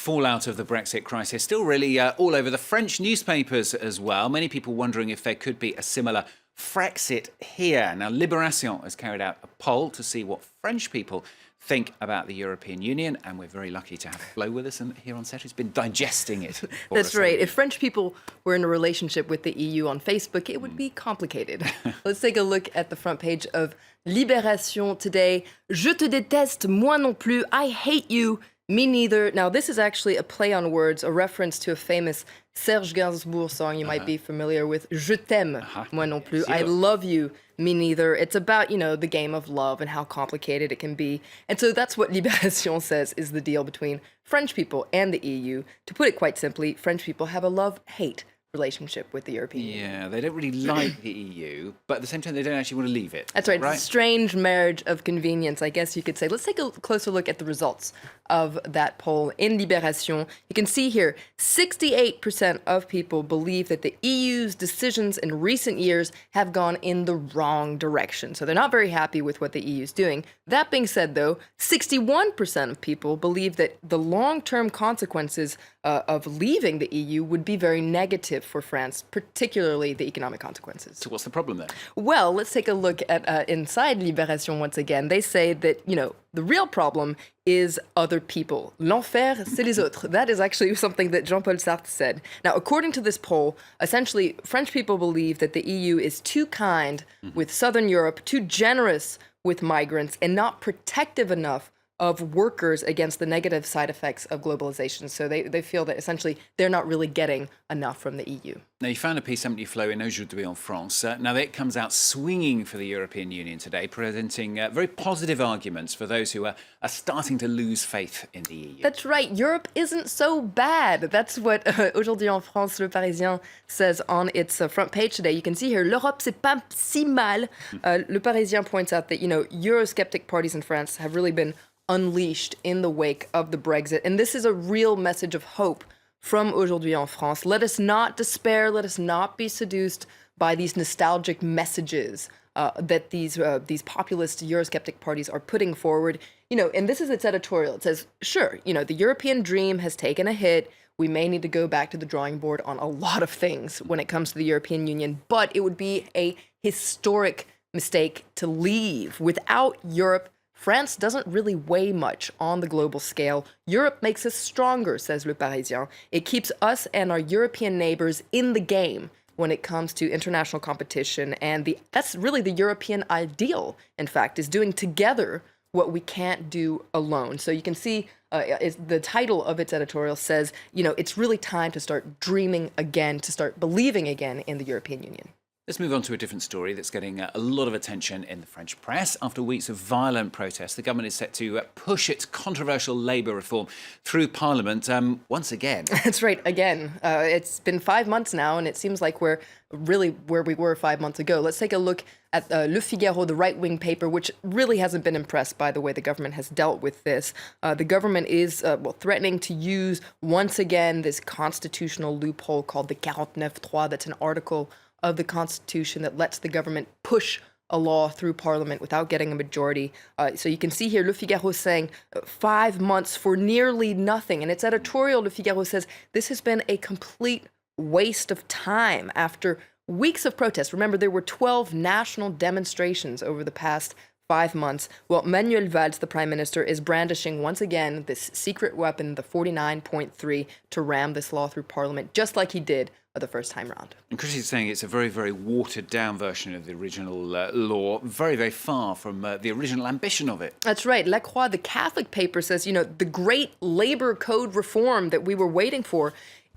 fallout of the Brexit crisis still really all over the French newspapers as well. Many people wondering if there could be a similar Frexit here. Now, Libération has carried out a poll to see what French people think about the European Union, and we're very lucky to have Flo with us and here on set who's been digesting it. That's right. If French people were in a relationship with the EU on Facebook, it would be complicated. Let's take a look at the front page of Libération today. Je te déteste, moi non plus. I hate you. Me neither. Now, this is actually a play on words, a reference to a famous Serge Gainsbourg song you might be familiar with. Je t'aime, moi non plus. I love you, me neither. It's about, the game of love and how complicated it can be. And so that's what Libération says is the deal between French people and the EU. To put it quite simply, French people have a love-hate relationship with the European Union. Yeah, they don't really like the EU, but at the same time, they don't actually want to leave it. That's right. It's a strange marriage of convenience, I guess you could say. Let's take a closer look at the results of that poll in Libération. You can see here, 68% of people believe that the EU's decisions in recent years have gone in the wrong direction. So they're not very happy with what the EU is doing. That being said, though, 61% of people believe that the long-term consequences of leaving the EU would be very negative for France, particularly the economic consequences. So what's the problem there? Well, let's take a look at inside Libération once again. They say that, the real problem is other people. L'enfer, c'est les autres. That is actually something that Jean-Paul Sartre said. Now, according to this poll, essentially, French people believe that the EU is too kind with Southern Europe, too generous with migrants, and not protective enough of workers against the negative side effects of globalization. So they feel that essentially they're not really getting enough from the EU. Now, you found a piece, haven't you, Flo, in Aujourd'hui en France. Now, it comes out swinging for the European Union today, presenting very positive arguments for those who are starting to lose faith in the EU. That's right. Europe isn't so bad. That's what Aujourd'hui en France, Le Parisien says on its front page today. You can see here, l'Europe, c'est pas si mal. Le Parisien points out that, Eurosceptic parties in France have really been unleashed in the wake of the Brexit. And this is a real message of hope from Aujourd'hui en France. Let us not despair. Let us not be seduced by these nostalgic messages that these populist Eurosceptic parties are putting forward. And this is its editorial. It says, sure, the European dream has taken a hit. We may need to go back to the drawing board on a lot of things when it comes to the European Union, but it would be a historic mistake to leave. Without Europe, France doesn't really weigh much on the global scale. Europe makes us stronger, says Le Parisien. It keeps us and our European neighbors in the game when it comes to international competition. And that's really the European ideal, in fact, is doing together what we can't do alone. So you can see the title of its editorial says, it's really time to start dreaming again, to start believing again in the European Union. Let's move on to a different story that's getting a lot of attention in the French press. After weeks of violent protests, the government is set to push its controversial labour reform through Parliament once again. That's right, again. It's been 5 months now, and it seems like we're really where we were 5 months ago. Let's take a look at Le Figaro, the right-wing paper, which really hasn't been impressed by the way the government has dealt with this. The government is threatening to use, once again, this constitutional loophole called the 49.3. That's an article of the Constitution that lets the government push a law through Parliament without getting a majority. So you can see here Le Figaro saying 5 months for nearly nothing. In its editorial, Le Figaro says this has been a complete waste of time after weeks of protests. Remember, there were 12 national demonstrations over the past 5 months. Well, Manuel Valls, the prime minister, is brandishing once again this secret weapon, the 49.3, to ram this law through Parliament, just like he did the first time round. And Chris is saying it's a very, very watered-down version of the original law, very, very far from the original ambition of it. That's right. La Croix, the Catholic paper, says, the great labor code reform that we were waiting for,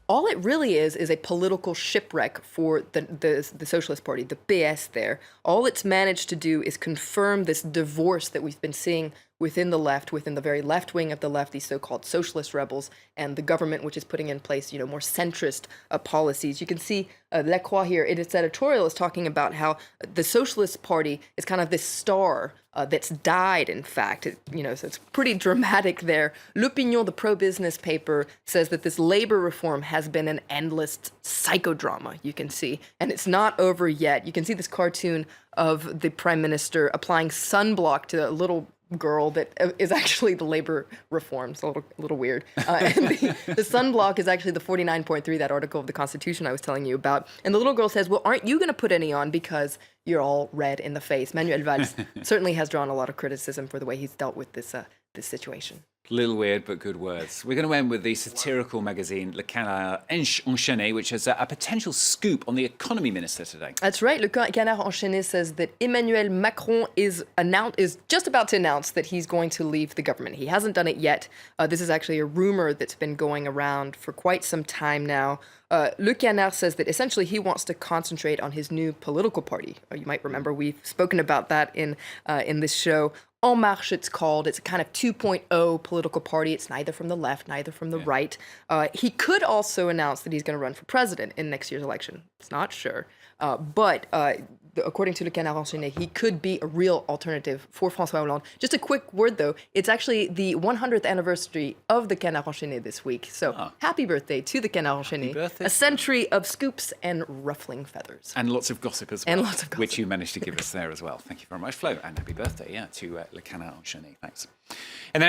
all it really is a political shipwreck for the Socialist Party, the PS there. All it's managed to do is confirm this divorce that we've been seeing within the left, within the very left wing of the left, these so-called socialist rebels, and the government, which is putting in place, more centrist policies. You can see La Croix here in its editorial is talking about how the Socialist Party is kind of this star that's died, in fact. So it's pretty dramatic there. L'Opinion, the pro-business paper, says that this labor reform has been an endless psychodrama, you can see, and it's not over yet. You can see this cartoon of the prime minister applying sunblock to a little girl that is actually the labor reform. It's a little weird. And the sunblock is actually the 49.3, that article of the Constitution I was telling you about. And the little girl says, well, aren't you going to put any on because you're all red in the face? Manuel Valls certainly has drawn a lot of criticism for the way he's dealt with this situation. Little weird, but good words. We're going to end with the satirical magazine Le Canard Enchaîné, which has a potential scoop on the economy minister today. That's right. Le Canard Enchaîné says that Emmanuel Macron is just about to announce that he's going to leave the government. He hasn't done it yet. This is actually a rumor that's been going around for quite some time now. Le Canard says that essentially he wants to concentrate on his new political party. You might remember we've spoken about that in this show. En Marche, it's called. It's a kind of 2.0 political party. It's neither from the left, neither from the right. He could also announce that he's going to run for president in next year's election. It's not sure. But according to Le Canard Enchaîné, he could be a real alternative for François Hollande. Just a quick word, though. It's actually the 100th anniversary of the Canard Enchaîné this week. So happy birthday to the Canard Enchaîné. A century of scoops and ruffling feathers. And lots of gossip as well. And lots of gossip. Which you managed to give us there as well. Thank you very much, Flo. And happy birthday, to Le Canard Enchaîné. Thanks. And then